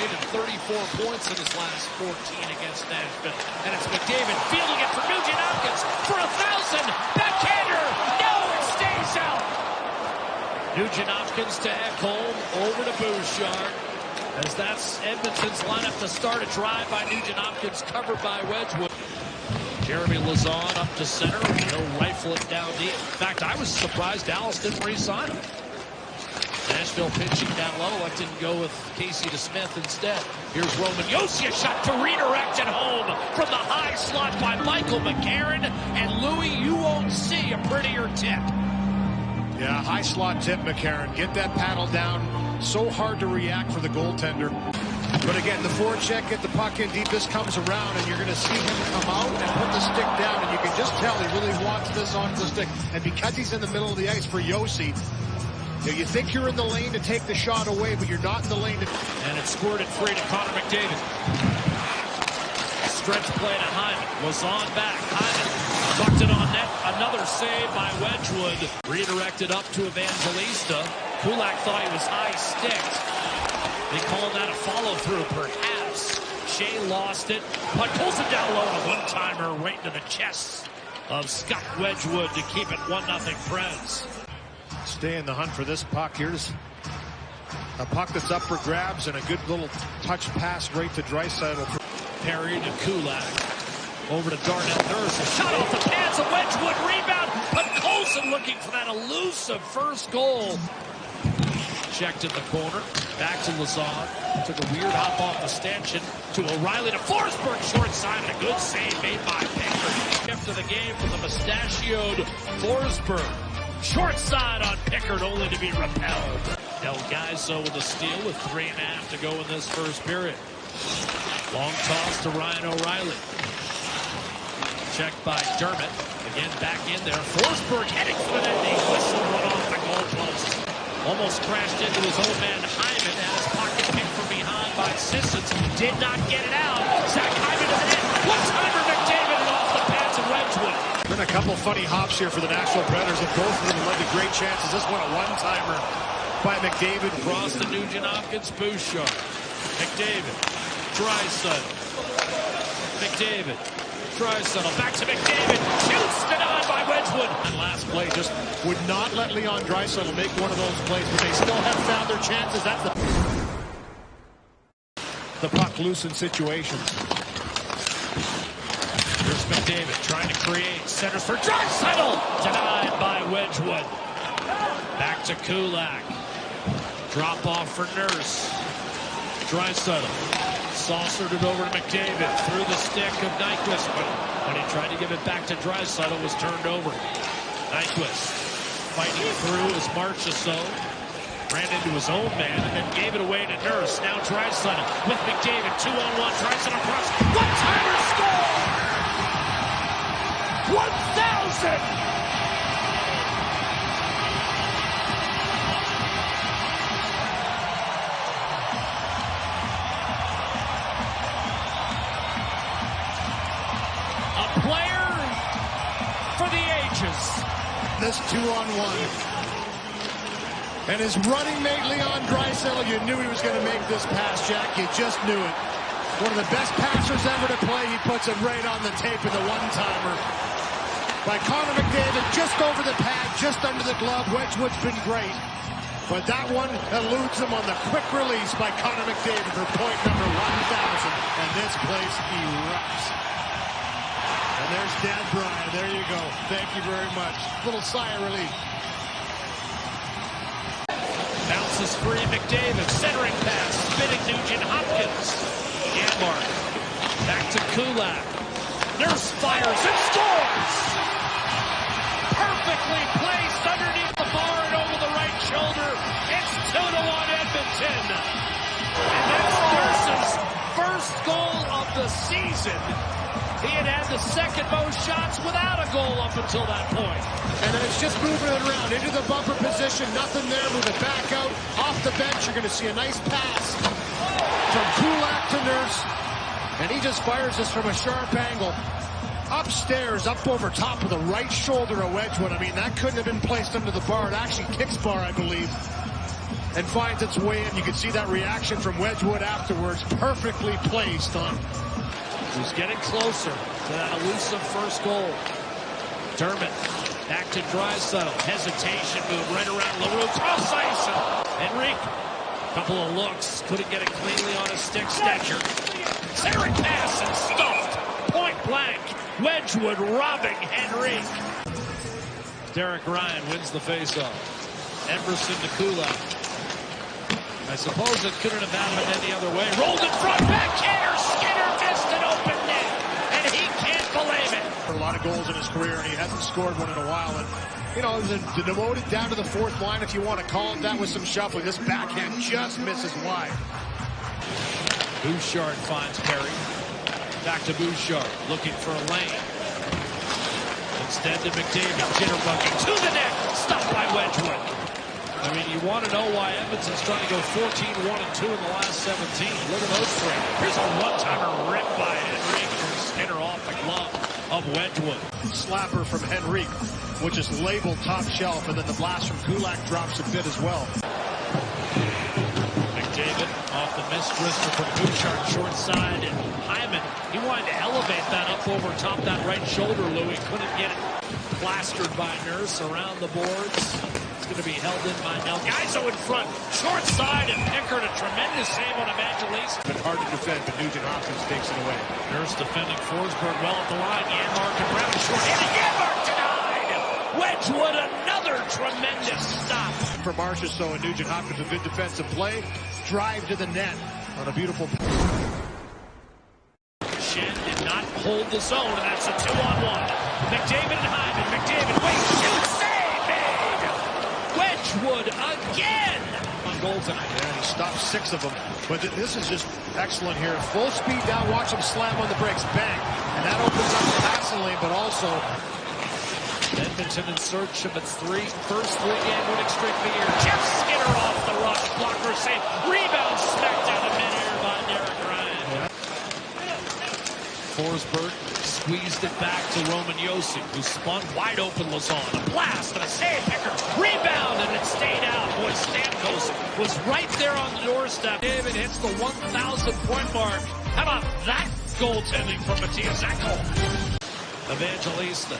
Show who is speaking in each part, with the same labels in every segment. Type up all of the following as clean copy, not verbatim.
Speaker 1: played and 34 points in his last 14 against Nashville. And it's McDavid fielding it for Nugent Hopkins for 1,000. Backhander. No, it stays out. Nugent Hopkins to Ekholm, over to Bouchard. As that's Edmonton's lineup to start a drive by Nugent Hopkins, covered by Wedgwood. Jeremy Lauzon up to center. He'll rifle it down deep. In fact, I was surprised Dallas didn't re-sign him. Nashville pitching down low. Elected to go with Casey DeSmith instead. Here's Roman Josi, a shot to redirect it home from the high slot by Michael Mackarron. And Louis, you won't see a prettier tip.
Speaker 2: Yeah, high slot tip, Mackarron. Get that paddle down. So hard to react for the goaltender. But again, the forecheck, get the puck in deep. This comes around, and you're going to see him come out and put the stick down. And you can just tell he really wants this onto the stick. And because he's in the middle of the ice for Josi, you think you're in the lane to take the shot away, but you're not in the lane to...
Speaker 1: And it's squirted free to Conor Macдэwid. Stretch play to Hyman. Lauzon back. Hyman tucked it on net. Another save by Wedgwood. Redirected up to Evangelista. Kulak thought he was high-sticked. They call that a follow-through, perhaps. Shea lost it. Puck pulls it down low. A one-timer right into the chest of Scott Wedgwood to keep it 1-0 Preds.
Speaker 2: Stay in the hunt for this puck. Here's a puck that's up for grabs and a good little touch pass right to Draisaitl.
Speaker 1: Perry to Kulak. Over to Darnell Nurse. A shot off the pads of Wedgwood. Rebound. But Colson looking for that elusive first goal. Checked in the corner. Back to Lauzon. Took a weird hop off the stanchion to O'Reilly to Forsberg. Short side. A good save made by Pickard. Kept to the game from the mustachioed Forsberg. Short side on Pickard, only to be repelled. Del Gaiso with a steal with 3.5 to go in this first period. Long toss to Ryan O'Reilly. Checked by Dermott. Again, back in there. Forsberg heading for the net. Whistle run off the goalpost. Almost crashed into his own man Hyman. Had his pocket picked from behind by Sissons. Did not get it out. Zach Hyman to the net. One-timer McDavid off the pads of Wedgwood.
Speaker 2: Been a couple funny hops here for the Нэшвилл Предаторз, and both of them led to great chances. This one a one-timer by McDavid.
Speaker 1: Across to Nugent Hopkins, Bouchard. McDavid. Draisaitl. McDavid. Draisaitl. Back to McDavid. Shoots, denied by Wedgwood.
Speaker 2: And last play just would not let Leon Draisaitl make one of those plays, but they still have found their chances. That's the puck loose in situations.
Speaker 1: Here's McDavid trying to create. Centers for Draisaitl. Denied by Wedgwood. Back to Kulak. Drop off for Nurse. Draisaitl. Saucered it over to McDavid. Through the stick of Nyquist. But when he tried to give it back to Draisaitl, was turned over. Nyquist fighting through as Marchessault ran into his own man and then gave it away to Nurse. Now Draisaitl with McDavid. 2-on-1. Draisaitl across. One-timer score! 1,000! A player for the ages.
Speaker 2: This 2-on-1. And his running mate, Leon Draisaitl, you knew he was going to make this pass, Jack. You just knew it. One of the best passers ever to play. He puts it right on the tape in the one-timer. By Conor Macдэwid, just over the pad, just under the glove. Wedgwood's been great. But that one eludes him on the quick release by Conor Macдэwid for point number 1,000. And this place erupts. And there's Dad Brian. There you go. Thank you very much. Little sigh of relief.
Speaker 1: Bounces free, McDavid. Centering pass. Spinning Nugent Hopkins. Janmark. Back to Kulak. Nurse fires and scores! Perfectly placed underneath the bar and over the right shoulder. It's 2-1 Edmonton. And that's Nurse's first goal of the season. He had had the second most shots without a goal up until that point.
Speaker 2: And then it's just moving it around into the bumper position. Nothing there. Move it back out. Off the bench, you're going to see a nice pass from Kulak to Nurse. And he just fires this from a sharp angle. Upstairs, up over top of the right shoulder of Wedgwood. I mean, that couldn't have been placed under the bar. It actually kicks bar, I believe. and finds its way in. You can see that reaction from Wedgwood afterwards, perfectly placed on.
Speaker 1: He's getting closer to that elusive first goal. Dermott back to Draisaitl. Hesitation move right around LaRue. Cross ice. Henrique. Couple of looks. Couldn't get it cleanly on a stick. Stetcher. Centering pass and stuffed. Point blank. Wedgwood robbing Henrique. Derek Ryan wins the faceoff. Emerson to Kulak. I suppose it couldn't have happened any other way. Rolled in front. Backhander. Skinner missed an open net. And he can't believe it.
Speaker 2: A lot of goals in his career, and he hasn't scored one in a while. And, you know, the demoted down to the fourth line, if you want to call it that, with some shuffling. This backhand just misses wide.
Speaker 1: Bouchard finds Perry. Back to Bouchard, looking for a lane. Instead to McDavid, jitterbugging to the net, stopped by Wedgwood. I mean, you want to know why Edmonton's trying to go 14-1-2 in the last 17. Look at those three. Here's a one-timer ripped by Henrique from Skinner off the glove of Wedgwood.
Speaker 2: Slapper from Henrique, which is labeled top shelf, and then the blast from Kulak drops a bit as well.
Speaker 1: McDavid off the missed wrist from Bouchard, short side, and Hyman, he wanted to elevate that up over top that right shoulder, Louis. Couldn't get it plastered by Nurse around the boards. It's going to be held in by Nell. Guyzo in front, short side, and Pickard, a tremendous save on Evangelista.
Speaker 2: Been hard to defend, but Nugent Hopkins takes it away.
Speaker 1: Nurse defending Forsberg well at the line. Janmark and Brown short, and Janmark denied. Wedgwood, another tremendous stop.
Speaker 2: For Marchessault and Nugent Hopkins, a good defensive play. Drive to the net on a beautiful.
Speaker 1: Shen did not hold the zone, and that's a 2-on-1. McDavid and Hyman. McDavid, wait, shoot, save, made. Wedgwood again on goal tonight.
Speaker 2: Yeah, he stopped 6 of them. But this is just excellent here. Full speed down, watch him slam on the brakes. Bang. And that opens up the passing lane, but also
Speaker 1: Edmonton in search of its first three-game winning streak of the year. Jeff Skinner off the rush. Blocker save. Rebound smacked out of midair by Derek Ryan. Forsberg squeezed it back to Roman Josi, who spun wide open Lazon. A blast and a save. Pickard. Rebound, and it stayed out. Boy, Stamkos was right there on the doorstep. David hits the 1,000-point mark. How about that goaltending from Mattias Ekholm? Evangelista.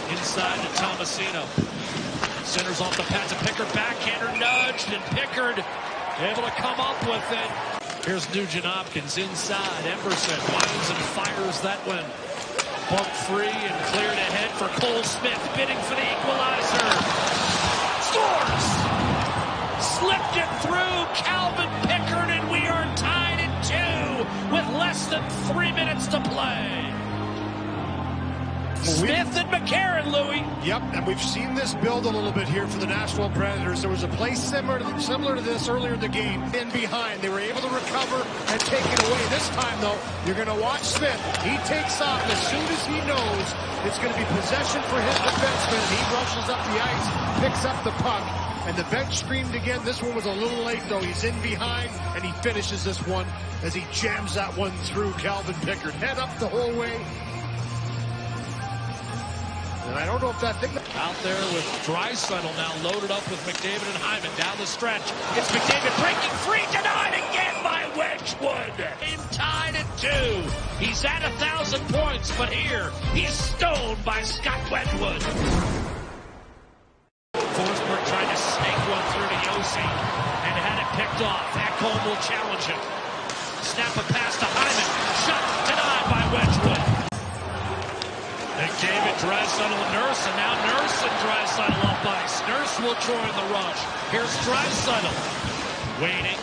Speaker 1: Inside to Tomasino. Centers off the pass to Pickard. Backhander nudged, and Pickard able to come up with it. Here's Nugent Hopkins inside. Emberson winds and fires that one. Bumped free and cleared ahead for Coul Smith, bidding for the equalizer. Scores! Slipped it through Calvin Pickard, and we are tied at 2 with less than 3 minutes to play. Smith and McCarron, Louis.
Speaker 2: Yep, and we've seen this build a little bit here for the Nashville Predators. There was a play similar to this earlier in the game. In behind, they were able to recover and take it away. This time, though, you're going to watch Smith. He takes off, and as soon as he knows it's going to be possession for his defenseman, he rushes up the ice, picks up the puck, and the bench screamed again. This one was a little late, though. He's in behind, and he finishes this one as he jams that one through Calvin Pickard. Head up the whole way. And I don't know if that thing
Speaker 1: out there with Draisaitl now loaded up with McDavid and Hyman down the stretch. It's McDavid breaking free, denied again by Wedgwood. In tied at 2. He's at 1,000 points, but here he's stoned by Scott Wedgwood. Forsberg tried to snake one through to Josi and had it picked off. Ekholm will challenge him. Snap a pass to Hyman. Shot denied by Wedgwood. McDavid, Draisaitl, and Nurse, and now Nurse and Draisaitl off ice. Nurse will join the rush. Here's Draisaitl. Waiting.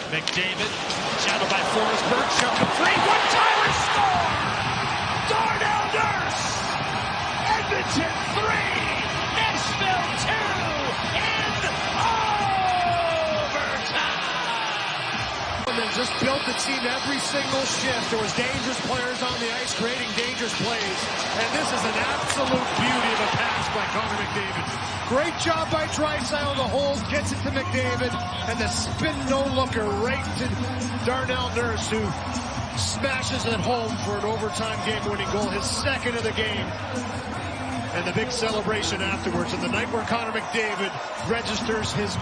Speaker 1: McDavid, shadowed by Forsberg, shoved him free. One-timer score! Darnell Nurse! Edmonton 3, Nashville 2, in overtime!
Speaker 2: And then just built the team every single shift. There was dangerous players on the ice creating dangerous plays. And this is an absolute beauty of a pass by Connor McDavid. Great job by Draisaitl to hold, gets it to McDavid, and the spin no-looker right to Darnell Nurse, who smashes it home for an overtime game-winning goal, his second of the game. And the big celebration afterwards, and the night where Connor McDavid registers his